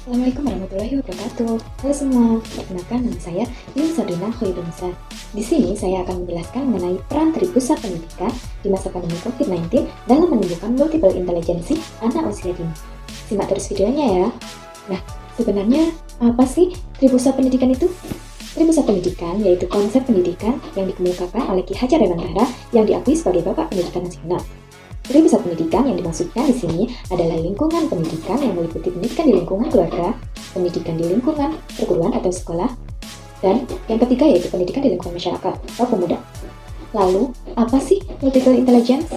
Assalamualaikum warahmatullahi wabarakatuh. Halo semua, perkenalkan nama saya Yuni Sabrina Khairunisa. Di sini saya akan menjelaskan mengenai peran Tripusat Pendidikan di masa pandemi COVID-19 dalam menumbuhkan multiple intelligence anak usia dini. Simak terus videonya ya. Nah, sebenarnya apa sih Tripusat Pendidikan itu? Tripusat Pendidikan yaitu konsep pendidikan yang dikemukakan oleh Ki Hajar Dewantara yang diakui sebagai Bapak Pendidikan Nasional. Tripusat pendidikan yang dimaksudkan di sini adalah lingkungan pendidikan yang meliputi pendidikan di lingkungan keluarga, pendidikan di lingkungan perguruan atau sekolah, dan yang ketiga yaitu pendidikan di lingkungan masyarakat atau pemuda. Lalu, apa sih multiple intelligence?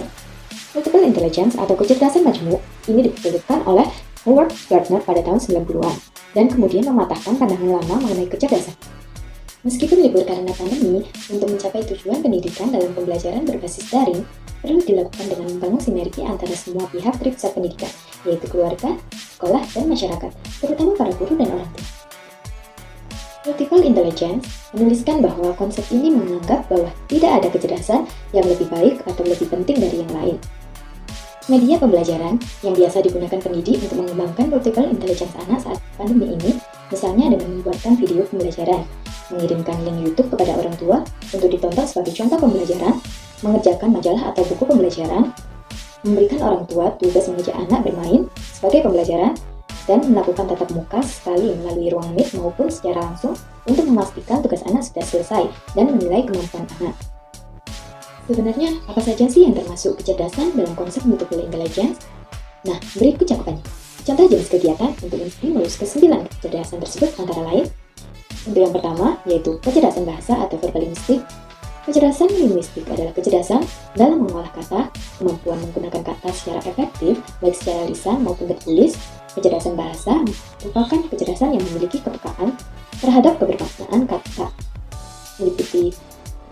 Multiple intelligence atau kecerdasan majmuk ini diperlukan oleh Howard Gardner pada tahun 90-an dan kemudian mematahkan pandangan lama mengenai kecerdasan. Meskipun libur karena pandemi, untuk mencapai tujuan pendidikan dalam pembelajaran berbasis daring, perlu dilakukan dengan membangun sinergi antara semua pihak Tripusat Pendidikan, yaitu keluarga, sekolah, dan masyarakat, terutama para guru dan orang tua. Multiple Intelligence menuliskan bahwa konsep ini menganggap bahwa tidak ada kecerdasan yang lebih baik atau lebih penting dari yang lain. Media pembelajaran yang biasa digunakan pendidik untuk mengembangkan multiple intelligence anak saat pandemi ini, misalnya dengan membuatkan video pembelajaran, mengirimkan link YouTube kepada orang tua untuk ditonton sebagai contoh pembelajaran, mengerjakan majalah atau buku pembelajaran, memberikan orang tua tugas mengajak anak bermain sebagai pembelajaran, dan melakukan tatap muka sekali melalui ruang Meet maupun secara langsung untuk memastikan tugas anak sudah selesai dan menilai kemampuan anak. Sebenarnya, apa saja sih yang termasuk kecerdasan dalam konsep multiple intelligence? Nah, berikut cakupannya. Contoh jenis kegiatan untuk menstimulus ke-9 kecerdasan tersebut antara lain. Untuk yang pertama, yaitu kecerdasan bahasa atau verbal linguistik. Kecerdasan linguistik adalah kecerdasan dalam mengolah kata, kemampuan menggunakan kata secara efektif, baik secara lisan maupun tertulis. Kecerdasan bahasa merupakan kecerdasan yang memiliki kepekaan terhadap kebermaknaan kata, meliputi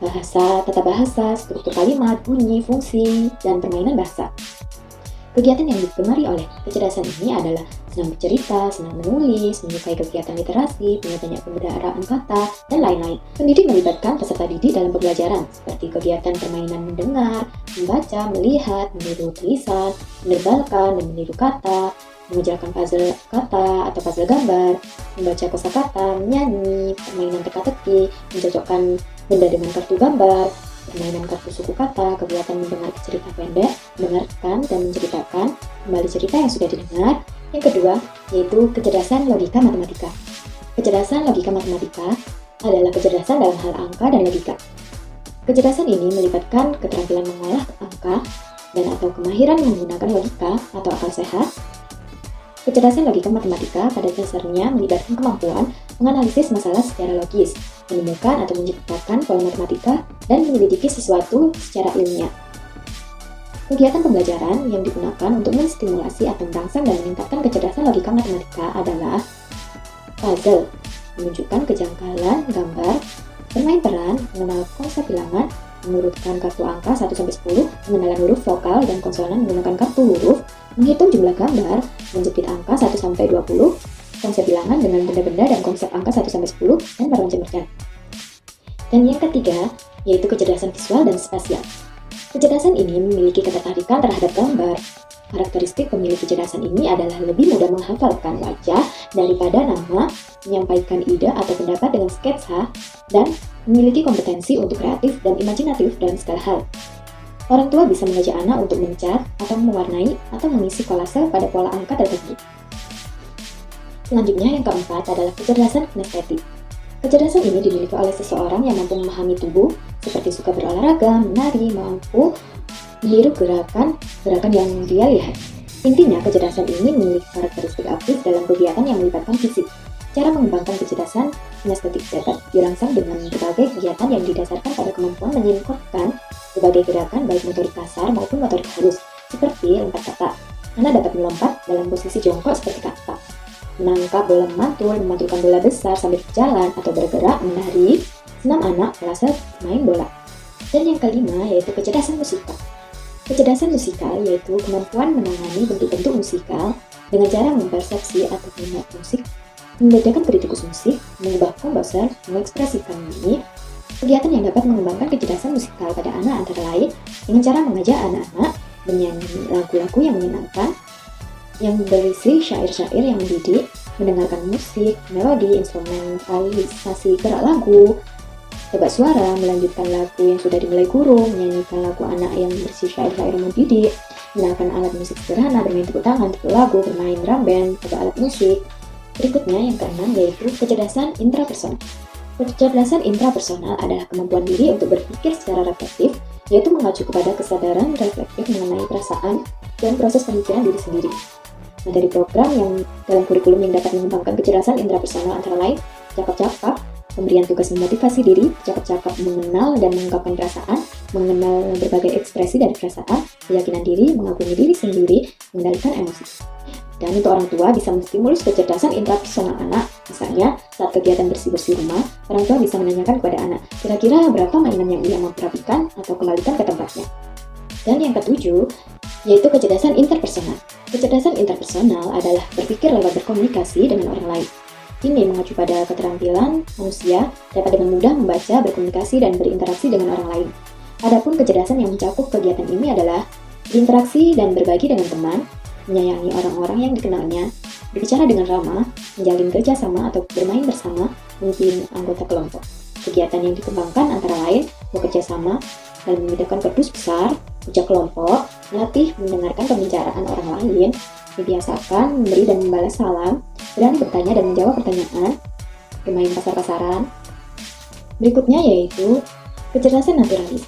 bahasa, tata bahasa, struktur kalimat, bunyi, fungsi, dan permainan bahasa. Kegiatan yang digemari oleh kecerdasan ini adalah senang bercerita, senang menulis, menyukai kegiatan literasi, punya banyak pemeliharaan kata, dan lain-lain. Pendidik melibatkan peserta didik dalam pembelajaran, seperti kegiatan permainan mendengar, membaca, melihat, meniru tulisan, menebalkan dan meniru kata, mengerjakan puzzle kata atau puzzle gambar, membaca kosakata, menyanyi, permainan teka-teki, mencocokkan benda dengan kartu gambar, permainan kartu suku kata, kegiatan mendengar cerita pendek, mendengarkan dan menceritakan kembali cerita yang sudah didengar. Yang kedua, yaitu kecerdasan logika matematika. Kecerdasan logika matematika adalah kecerdasan dalam hal angka dan logika. Kecerdasan ini melibatkan keterampilan mengolah angka dan atau kemahiran menggunakan logika atau akal sehat. Kecerdasan logika matematika pada dasarnya melibatkan kemampuan menganalisis masalah secara logis, menemukan atau menciptakan pola matematika, dan menyelidiki sesuatu secara ilmiah. Kegiatan pembelajaran yang digunakan untuk menstimulasi atau merangsang dan meningkatkan kecerdasan logika matematika adalah puzzle, menunjukkan kejanggalan gambar, bermain peran, mengenal konsep bilangan, mengurutkan kartu angka 1-10, pengenalan huruf vokal dan konsonan menggunakan kartu huruf, menghitung jumlah gambar, menjepit angka 1-20, konsep bilangan dengan benda-benda dan konsep angka 1-10, dan macam-macam. Dan yang ketiga, yaitu kecerdasan visual dan spasial. Kecerdasan ini memiliki ketertarikan terhadap gambar. Karakteristik pemilik kecerdasan ini adalah lebih mudah menghafalkan wajah daripada nama, menyampaikan ide atau pendapat dengan sketsa, dan memiliki kompetensi untuk kreatif dan imajinatif dalam segala hal. Orang tua bisa mengajak anak untuk mencat atau mewarnai atau mengisi kolase pada pola angka tertentu. Selanjutnya yang keempat adalah kecerdasan kinestetik. Kecerdasan ini dimiliki oleh seseorang yang mampu memahami tubuh, seperti suka berolahraga, menari, mampu meniru gerakan yang dia lihat. Intinya, kecerdasan ini memiliki karakteristik aktif dalam kegiatan yang melibatkan fisik. Cara mengembangkan kecerdasan kinestetik dapat dirangsang dengan berbagai kegiatan yang didasarkan pada kemampuan menyinkronkan berbagai gerakan baik motorik kasar maupun motorik halus, seperti lompat kata. Anak dapat melompat dalam posisi jongkok seperti kata, menangkap bola memantul, memantulkan bola besar sambil berjalan atau bergerak, menari, senam anak, merasa main bola. Dan yang kelima yaitu kecerdasan musikal. Kecerdasan musikal yaitu kemampuan menangani bentuk-bentuk musikal dengan cara mempersepsi atau melihat musik, membedakan kritikus musik, mengubah komposer, mengekspresikan bunyi. Kegiatan yang dapat mengembangkan kecerdasan musikal pada anak antara lain dengan cara mengajak anak-anak bernyanyi lagu-lagu yang menyenangkan, yang berisi syair-syair yang mendidik, mendengarkan musik, melodi, instrumentalisasi gerak lagu, tebak suara, melanjutkan lagu yang sudah dimulai guru, menyanyikan lagu anak yang bersih syair-syair mendidik, mengenalkan alat musik sederhana, bermain tepuk tangan, tepuk lagu, bermain drum band, tebak alat musik. Berikutnya yang keenam yaitu kecerdasan intrapersonal. Kecerdasan intrapersonal adalah kemampuan diri untuk berpikir secara reflektif, yaitu mengacu kepada kesadaran reflektif mengenai perasaan dan proses pemikiran diri sendiri. Nah, dari program yang dalam kurikulum yang dapat mengembangkan kecerdasan intrapersonal antara lain, cakap-cakap, pemberian tugas memotivasi diri, cakap-cakap mengenal dan mengungkapkan perasaan, mengenal berbagai ekspresi dari perasaan, keyakinan diri, mengagumi diri sendiri, mengendalikan emosi. Dan untuk orang tua bisa menstimulus kecerdasan intrapersonal anak. Misalnya, saat kegiatan bersih-bersih rumah, orang tua bisa menanyakan kepada anak, kira-kira berapa mainan yang ia mau rapikan atau kembalikan ke tempatnya. Dan yang ketujuh, yaitu kecerdasan interpersonal. Kecerdasan interpersonal adalah berpikir lewat berkomunikasi dengan orang lain. Ini mengacu pada keterampilan manusia dapat dengan mudah membaca, berkomunikasi, dan berinteraksi dengan orang lain. Adapun kecerdasan yang mencakup kegiatan ini adalah berinteraksi dan berbagi dengan teman, menyayangi orang-orang yang dikenalnya, berbicara dengan ramah, menjalin kerjasama atau bermain bersama, memimpin anggota kelompok. Kegiatan yang dikembangkan antara lain bekerja sama dalam membedakan kardus besar, kerja kelompok, melatih mendengarkan pembicaraan orang lain, membiasakan memberi dan membalas salam, berani bertanya dan menjawab pertanyaan, bermain pasar-pasaran. Berikutnya yaitu kecerdasan naturalis.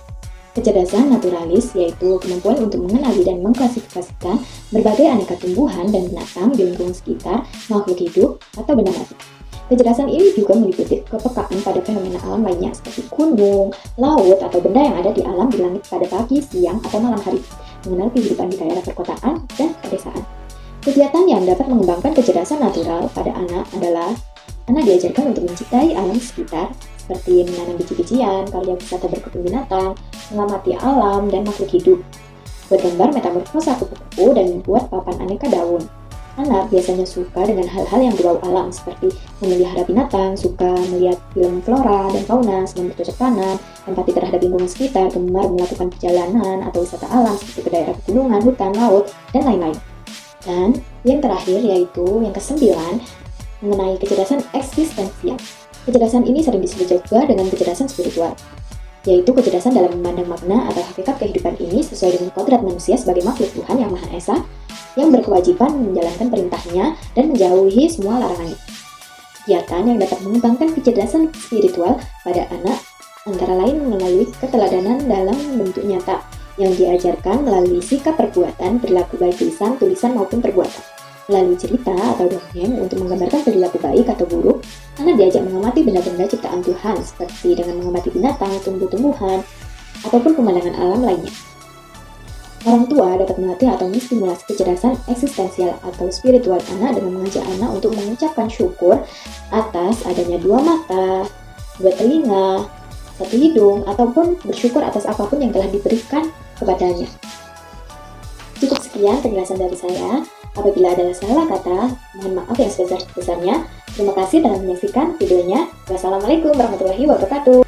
Kecerdasan naturalis yaitu kemampuan untuk mengenali dan mengklasifikasikan berbagai aneka tumbuhan dan binatang di lingkungan sekitar, makhluk hidup, atau benda mati. Kecerdasan ini juga meliputi kepekaan pada fenomena alam lainnya seperti gunung, laut, atau benda yang ada di alam di langit pada pagi, siang, atau malam hari, mengenal kehidupan di daerah perkotaan dan pedesaan. Kegiatan yang dapat mengembangkan kecerdasan natural pada anak adalah anak diajarkan untuk mencintai alam sekitar, seperti menanam biji-bijian, karya wisata berkebun binatang, mengamati alam dan makhluk hidup, bergambar metamorfosa kupu-kupu, dan membuat papan aneka daun. Anak biasanya suka dengan hal-hal yang berbau alam, seperti memelihara binatang, suka melihat film flora dan fauna, senang bercocok tanam, empati terhadap lingkungan sekitar, gemar melakukan perjalanan atau wisata alam seperti ke daerah pegunungan, hutan, laut, dan lain-lain. Dan yang terakhir yaitu yang kesembilan, mengenai kecerdasan eksistensial. Kecerdasan ini sering disebut juga dengan kecerdasan spiritual, yaitu kecerdasan dalam memandang makna atau hakikat kehidupan ini sesuai dengan kodrat manusia sebagai makhluk Tuhan yang Maha Esa, yang berkewajiban menjalankan perintahnya dan menjauhi semua larangannya. Kegiatan yang dapat mengembangkan kecerdasan spiritual pada anak antara lain melalui keteladanan dalam bentuk nyata, yang diajarkan melalui sikap perbuatan, perilaku baik lisan, tulisan maupun perbuatan. Melalui cerita atau dongeng untuk menggambarkan perilaku baik atau buruk, anak diajak mengamati benda-benda ciptaan Tuhan seperti dengan mengamati binatang, tumbuh-tumbuhan, ataupun pemandangan alam lainnya. Orang tua dapat melatih atau menstimulasi kecerdasan eksistensial atau spiritual anak dengan mengajak anak untuk mengucapkan syukur atas adanya 2 mata, 2 telinga, 1 hidung, ataupun bersyukur atas apapun yang telah diberikan kepadanya. Cukup sekian penjelasan dari saya. Apabila ada salah kata, mohon maaf yang sebesar-besarnya. Terima kasih telah menyaksikan videonya. Wassalamualaikum warahmatullahi wabarakatuh.